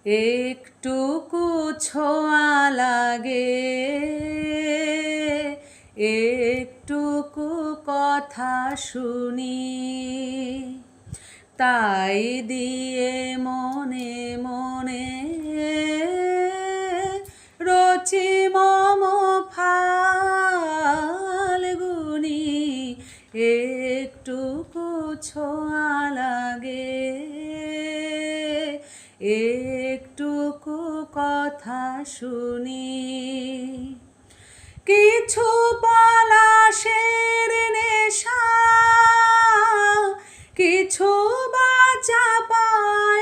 একটুকু ছোঁয়া লাগে, একটুকু কথা শুনি, তাই দিয়ে মনে মনে রচি মম ফাল্গুনি। একটুকু ছোঁয়া লাগে, একটুকু কথা শুনি। কিছু পলাশের নেশা, কিছু বা চাপায়